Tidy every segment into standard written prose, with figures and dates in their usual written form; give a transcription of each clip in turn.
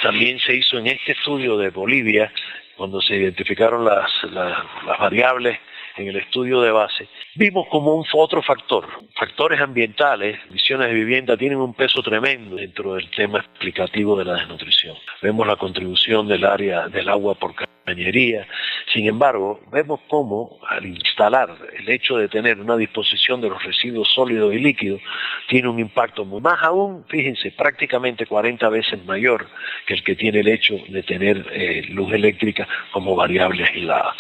también se hizo en este estudio de Bolivia, cuando se identificaron las variables en el estudio de base, vimos como otro factor. Factores ambientales, condiciones de vivienda tienen un peso tremendo dentro del tema explicativo de la desnutrición. Vemos la contribución del área del agua por cañería. Sin embargo, vemos cómo al instalar el hecho de tener una disposición de los residuos sólidos y líquidos tiene un impacto más aún, fíjense, prácticamente 40 veces mayor que el que tiene el hecho de tener luz eléctrica como variable aislada.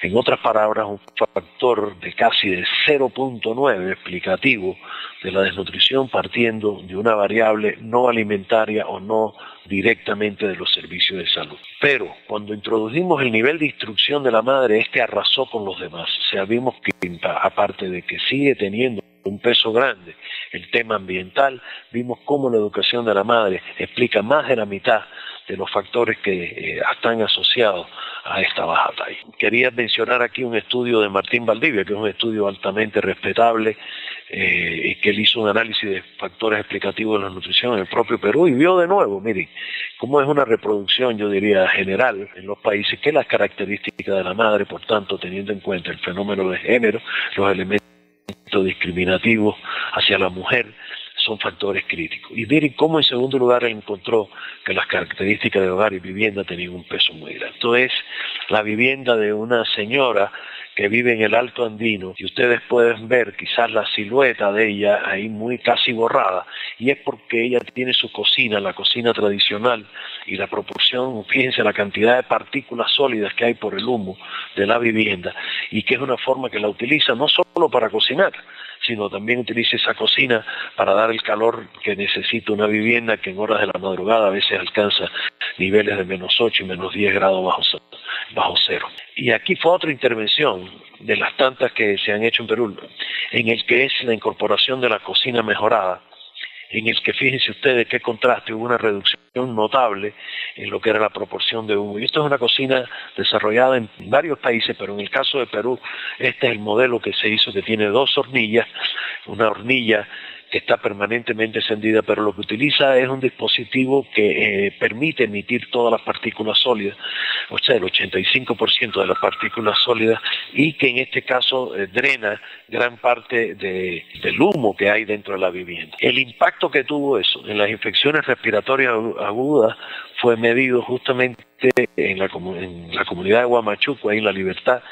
En otras palabras, un factor de casi de 0.9 explicativo de la desnutrición partiendo de una variable no alimentaria o no directamente de los servicios de salud. Pero cuando introdujimos el nivel de instrucción de la madre, este arrasó con los demás. O sea, vimos que aparte de que sigue teniendo un peso grande el tema ambiental, vimos cómo la educación de la madre explica más de la mitad de los factores que están asociados a esta baja talla. Quería mencionar aquí un estudio de Martín Valdivia, que es un estudio altamente respetable, y que él hizo un análisis de factores explicativos de la nutrición en el propio Perú, y vio de nuevo, miren, cómo es una reproducción, yo diría, general en los países, que las características de la madre, por tanto, teniendo en cuenta el fenómeno de género, los elementos discriminativos hacia la mujer, son factores críticos. Y miren cómo en segundo lugar él encontró que las características de hogar y vivienda tenían un peso muy grande. Esto es la vivienda de una señora que vive en el Alto Andino, y ustedes pueden ver quizás la silueta de ella ahí muy casi borrada, y es porque ella tiene su cocina, la cocina tradicional, y la proporción, fíjense la cantidad de partículas sólidas que hay por el humo de la vivienda, y que es una forma que la utiliza no solo para cocinar, sino también utiliza esa cocina para dar el calor que necesita una vivienda que en horas de la madrugada a veces alcanza niveles de -8 y -10 grados bajo cero. Y aquí fue otra intervención de las tantas que se han hecho en Perú, en el que es la incorporación de la cocina mejorada, en el que fíjense ustedes qué contraste, hubo una reducción notable en lo que era la proporción de humo. Y esto es una cocina desarrollada en varios países, pero en el caso de Perú, este es el modelo que se hizo, que tiene 2 hornillas, una hornilla que está permanentemente encendida, pero lo que utiliza es un dispositivo que permite emitir todas las partículas sólidas, o sea, el 85% de las partículas sólidas, y que en este caso drena gran parte del humo que hay dentro de la vivienda. El impacto que tuvo eso en las infecciones respiratorias agudas fue medido justamente en la comunidad de Huamachuco, ahí en La Libertad,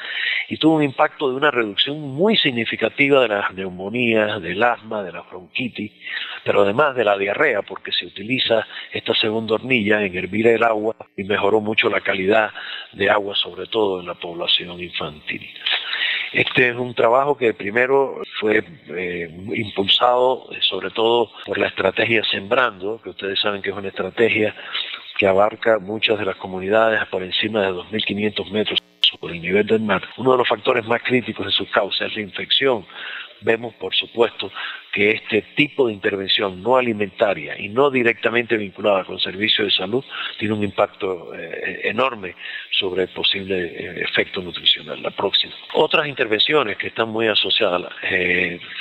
y tuvo un impacto de una reducción muy significativa de las neumonías, del asma, de la bronquitis, pero además de la diarrea, porque se utiliza esta segunda hornilla en hervir el agua y mejoró mucho la calidad de agua, sobre todo en la población infantil. Este es un trabajo que primero fue impulsado sobre todo por la estrategia Sembrando, que ustedes saben que es una estrategia que abarca muchas de las comunidades por encima de 2.500 metros sobre el nivel del mar. Uno de los factores más críticos de su causa es la infección. Vemos, por supuesto, que este tipo de intervención no alimentaria y no directamente vinculada con servicios de salud tiene un impacto enorme sobre el posible efecto nutricional. La próxima. Otras intervenciones que están muy asociadas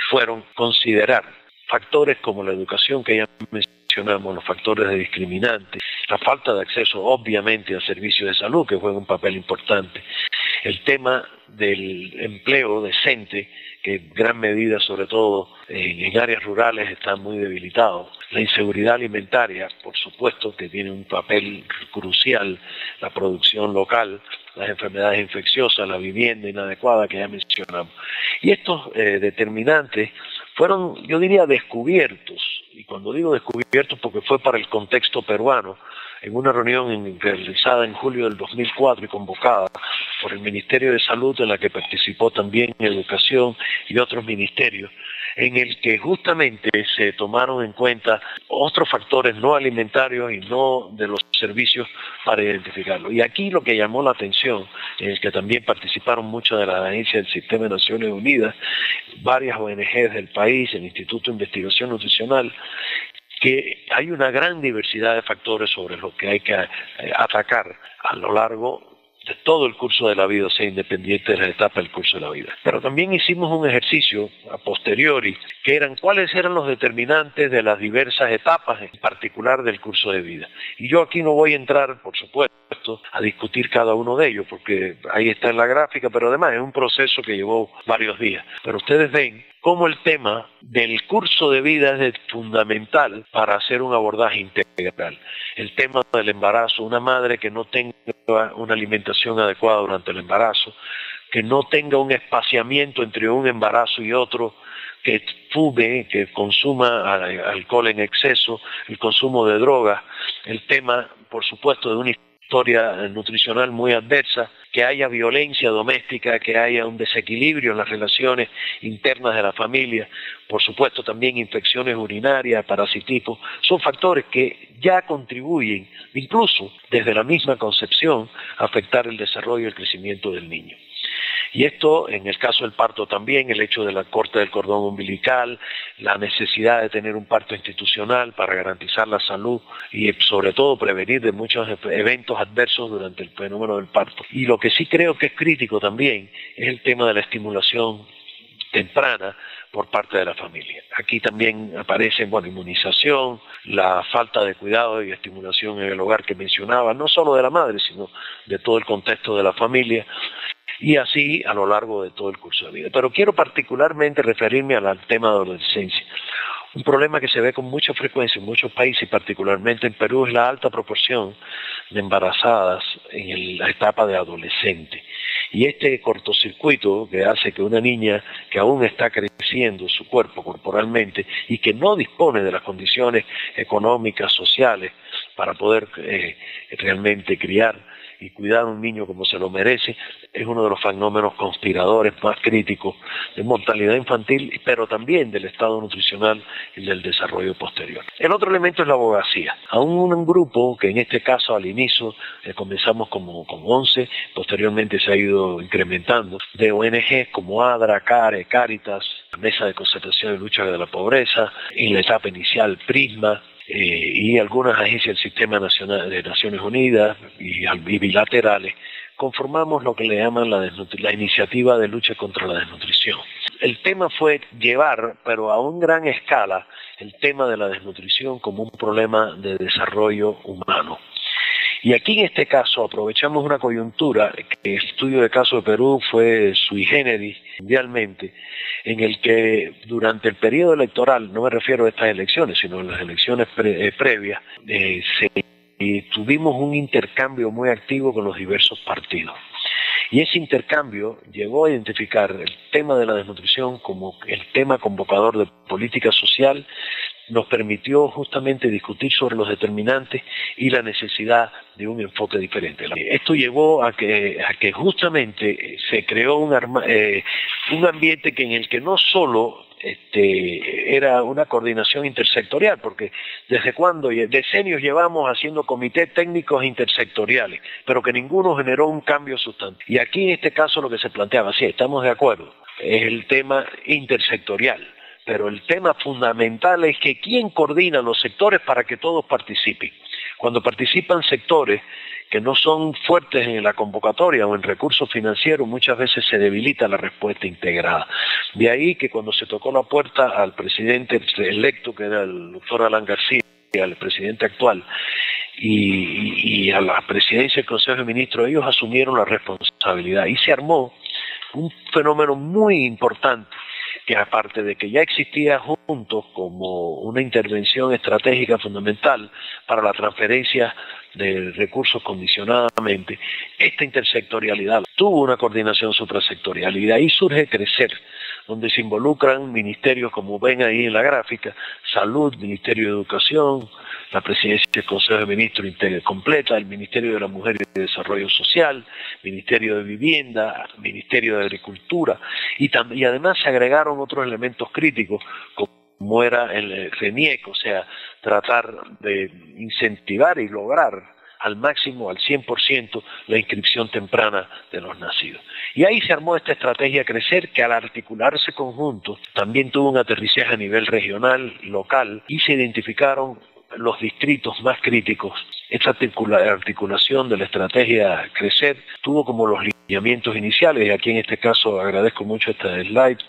fueron considerar factores como la educación que ya mencionamos, los factores de discriminantes, la falta de acceso obviamente a servicios de salud que juegan un papel importante, el tema del empleo decente que en gran medida, sobre todo en áreas rurales, está muy debilitado. La inseguridad alimentaria, por supuesto, que tiene un papel crucial, la producción local, las enfermedades infecciosas, la vivienda inadecuada que ya mencionamos. Y estos determinantes fueron, yo diría, descubiertos, y cuando digo descubiertos porque fue para el contexto peruano, en una reunión realizada en julio del 2004 y convocada por el Ministerio de Salud, en la que participó también Educación y otros ministerios, en el que justamente se tomaron en cuenta otros factores no alimentarios y no de los servicios para identificarlo. Y aquí lo que llamó la atención, en el que también participaron muchas de las agencias del Sistema de Naciones Unidas, varias ONGs del país, el Instituto de Investigación Nutricional, que hay una gran diversidad de factores sobre los que hay que atacar a lo largo de todo el curso de la vida, o sea, independiente de la etapa del curso de la vida. Pero también hicimos un ejercicio a posteriori, que eran cuáles eran los determinantes de las diversas etapas, en particular del curso de vida. Y yo aquí no voy a entrar, por supuesto, a discutir cada uno de ellos, porque ahí está en la gráfica, pero además es un proceso que llevó varios días. Pero ustedes ven cómo el tema del curso de vida es fundamental para hacer un abordaje integral. El tema del embarazo, una madre que no tenga una alimentación adecuada durante el embarazo, que no tenga un espaciamiento entre un embarazo y otro, que fume, que consuma alcohol en exceso, el consumo de drogas, el tema, por supuesto, de una historia nutricional muy adversa, que haya violencia doméstica, que haya un desequilibrio en las relaciones internas de la familia, por supuesto también infecciones urinarias, parasitismo, son factores que ya contribuyen, incluso desde la misma concepción, a afectar el desarrollo y el crecimiento del niño. Y esto, en el caso del parto también, el hecho de la corte del cordón umbilical, la necesidad de tener un parto institucional para garantizar la salud y sobre todo prevenir de muchos eventos adversos durante el fenómeno del parto. Y lo que sí creo que es crítico también es el tema de la estimulación temprana por parte de la familia. Aquí también aparece, inmunización, la falta de cuidado y estimulación en el hogar que mencionaba, no solo de la madre, sino de todo el contexto de la familia, y así a lo largo de todo el curso de vida. Pero quiero particularmente referirme al tema de la adolescencia. Un problema que se ve con mucha frecuencia en muchos países, particularmente en Perú, es la alta proporción de embarazadas en la etapa de adolescente. Y este cortocircuito que hace que una niña que aún está creciendo su cuerpo corporalmente y que no dispone de las condiciones económicas, sociales, para poder realmente criar y cuidar a un niño como se lo merece, es uno de los fenómenos conspiradores más críticos de mortalidad infantil, pero también del estado nutricional y del desarrollo posterior. El otro elemento es la abogacía. Aún un grupo que en este caso al inicio comenzamos como 11, posteriormente se ha ido incrementando, de ONGs como ADRA, CARE, Cáritas, la Mesa de Concertación y Lucha de la Pobreza, en la etapa inicial PRISMA, y algunas agencias del Sistema Nacional de Naciones Unidas y bilaterales, conformamos lo que le llaman la iniciativa de lucha contra la desnutrición. El tema fue llevar, pero a una gran escala, el tema de la desnutrición como un problema de desarrollo humano. Y aquí en este caso aprovechamos una coyuntura, que el estudio de caso de Perú fue sui generis mundialmente, en el que durante el periodo electoral, no me refiero a estas elecciones, sino a las elecciones previas, tuvimos un intercambio muy activo con los diversos partidos. Y ese intercambio llegó a identificar el tema de la desnutrición como el tema convocador de política social, nos permitió justamente discutir sobre los determinantes y la necesidad de un enfoque diferente. Esto llevó a que justamente se creó un ambiente en el que no solo era una coordinación intersectorial, porque desde cuando decenios llevamos haciendo comités técnicos intersectoriales, pero que ninguno generó un cambio sustantivo. Y aquí en este caso lo que se planteaba, sí, estamos de acuerdo, es el tema intersectorial, pero el tema fundamental es que quién coordina los sectores para que todos participen. Cuando participan sectores que no son fuertes en la convocatoria o en recursos financieros, muchas veces se debilita la respuesta integrada. De ahí que cuando se tocó la puerta al presidente electo, que era el doctor Alan García, al presidente actual, y a la presidencia del Consejo de Ministros, ellos asumieron la responsabilidad y se armó un fenómeno muy importante, que aparte de que ya existía juntos como una intervención estratégica fundamental para la transferencia de recursos condicionadamente, esta intersectorialidad tuvo una coordinación suprasectorial y de ahí surge Crecer, donde se involucran ministerios como ven ahí en la gráfica, Salud, Ministerio de Educación, la Presidencia del Consejo de Ministros completa, el Ministerio de la Mujer y de Desarrollo Social, Ministerio de Vivienda, Ministerio de Agricultura, y además se agregaron otros elementos críticos, como era el RENIEC, o sea, tratar de incentivar y lograr al máximo, al 100%, la inscripción temprana de los nacidos. Y ahí se armó esta estrategia Crecer, que al articularse conjuntos también tuvo un aterrizaje a nivel regional, local, y se identificaron los distritos más críticos, esta articulación de la estrategia Crecer tuvo como los lineamientos iniciales, y aquí en este caso agradezco mucho esta slide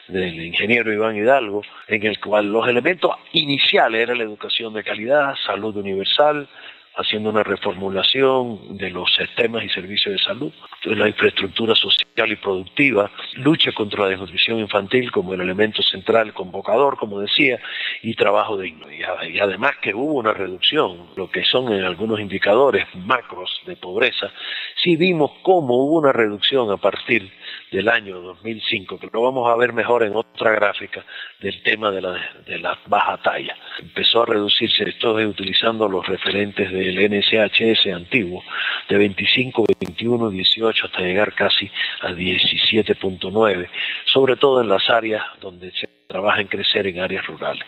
del ingeniero Iván Hidalgo, en el cual los elementos iniciales eran la educación de calidad, salud universal, haciendo una reformulación de los sistemas y servicios de salud, la infraestructura social y productiva, lucha contra la desnutrición infantil como el elemento central convocador, como decía, y trabajo digno. Y además que hubo una reducción, lo que son en algunos indicadores macros de pobreza, sí vimos cómo hubo una reducción a partir del año 2005, que lo vamos a ver mejor en otra gráfica, del tema de la baja talla. Empezó a reducirse, estoy utilizando los referentes del NSHS antiguo, de 25, 21, 18 hasta llegar casi a 17.9, sobre todo en las áreas donde se trabaja en Crecer, en áreas rurales.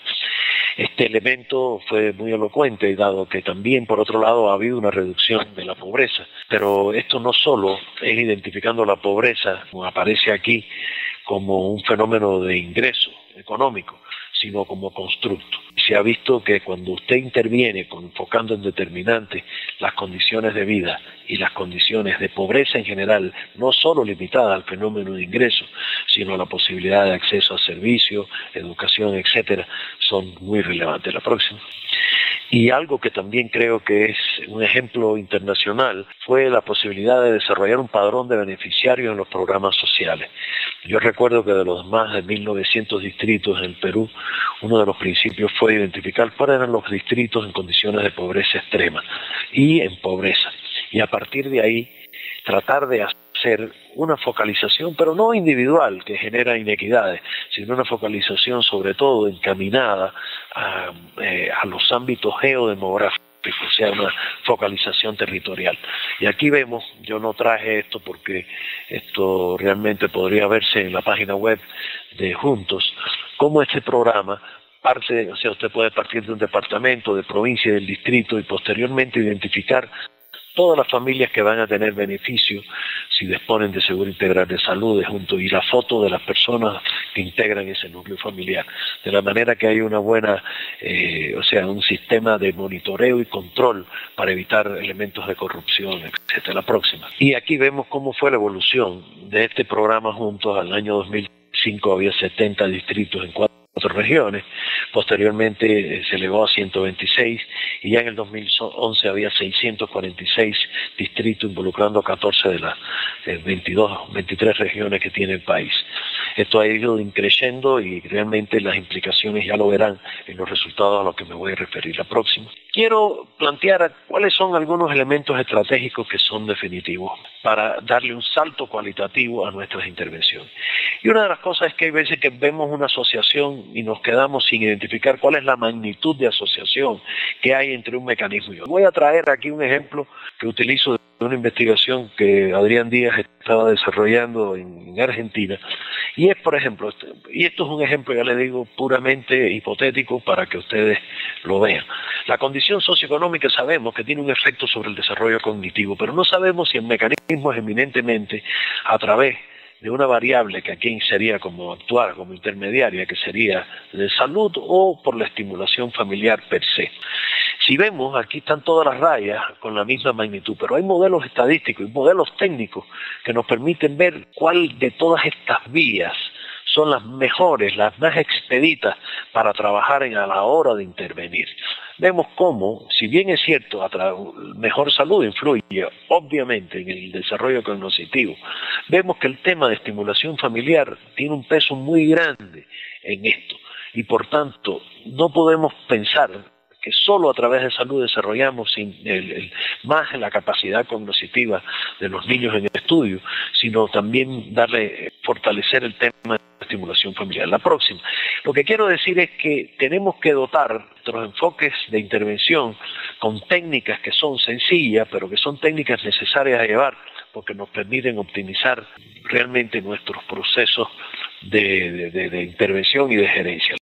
Este elemento fue muy elocuente, dado que también, por otro lado, ha habido una reducción de la pobreza. Pero esto no solo es identificando la pobreza, como aparece aquí, como un fenómeno de ingreso económico, sino como constructo. Se ha visto que cuando usted interviene enfocando en determinantes las condiciones de vida y las condiciones de pobreza en general, no solo limitadas al fenómeno de ingreso, sino a la posibilidad de acceso a servicios, educación, etcétera, son muy relevantes. La próxima. Y algo que también creo que es un ejemplo internacional fue la posibilidad de desarrollar un padrón de beneficiarios en los programas sociales. Yo recuerdo que de los más de 1.900 distritos en el Perú, uno de los principios fue identificar cuáles eran los distritos en condiciones de pobreza extrema y en pobreza. Y a partir de ahí, tratar de hacer una focalización, pero no individual, que genera inequidades, sino una focalización sobre todo encaminada a los ámbitos geodemográficos, o sea, una focalización territorial. Y aquí vemos, yo no traje esto porque esto realmente podría verse en la página web de Juntos, cómo este programa parte, o sea, usted puede partir de un departamento, de provincia, del distrito y posteriormente identificar todas las familias que van a tener beneficio si disponen de seguro integral de salud junto y la foto de las personas que integran ese núcleo familiar, de la manera que hay una buena, un sistema de monitoreo y control para evitar elementos de corrupción, etcétera. La próxima. Y aquí vemos cómo fue la evolución de este programa juntos. Al año 2005 había 70 distritos en 4 regiones, posteriormente se elevó a 126 y ya en el 2011 había 646 distritos involucrando a 14 de las 23 regiones que tiene el país. Esto ha ido creciendo y realmente las implicaciones ya lo verán en los resultados a los que me voy a referir. La próxima. Quiero plantear cuáles son algunos elementos estratégicos que son definitivos para darle un salto cualitativo a nuestras intervenciones. Y una de las cosas es que hay veces que vemos una asociación y nos quedamos sin identificar cuál es la magnitud de asociación que hay entre un mecanismo y otro. Voy a traer aquí un ejemplo que utilizo de una investigación que Adrián Díaz estaba desarrollando en Argentina, y es, por ejemplo, y esto es un ejemplo, ya le digo, puramente hipotético para que ustedes lo vean. La condición socioeconómica sabemos que tiene un efecto sobre el desarrollo cognitivo, pero no sabemos si el mecanismo es eminentemente a través de una variable que aquí sería como actuar como intermediaria, que sería de salud, o por la estimulación familiar per se. Si vemos, aquí están todas las rayas con la misma magnitud, pero hay modelos estadísticos y modelos técnicos que nos permiten ver cuál de todas estas vías son las mejores, las más expeditas para trabajar a la hora de intervenir. Vemos cómo, si bien es cierto, mejor salud influye obviamente en el desarrollo cognitivo, vemos que el tema de estimulación familiar tiene un peso muy grande en esto y por tanto no podemos pensar que solo a través de salud desarrollamos más la capacidad cognitiva de los niños en el estudio, sino también fortalecer el tema de estimulación familiar. La próxima. Lo que quiero decir es que tenemos que dotar nuestros enfoques de intervención con técnicas que son sencillas, pero que son técnicas necesarias a llevar, porque nos permiten optimizar realmente nuestros procesos de intervención y de gerencia.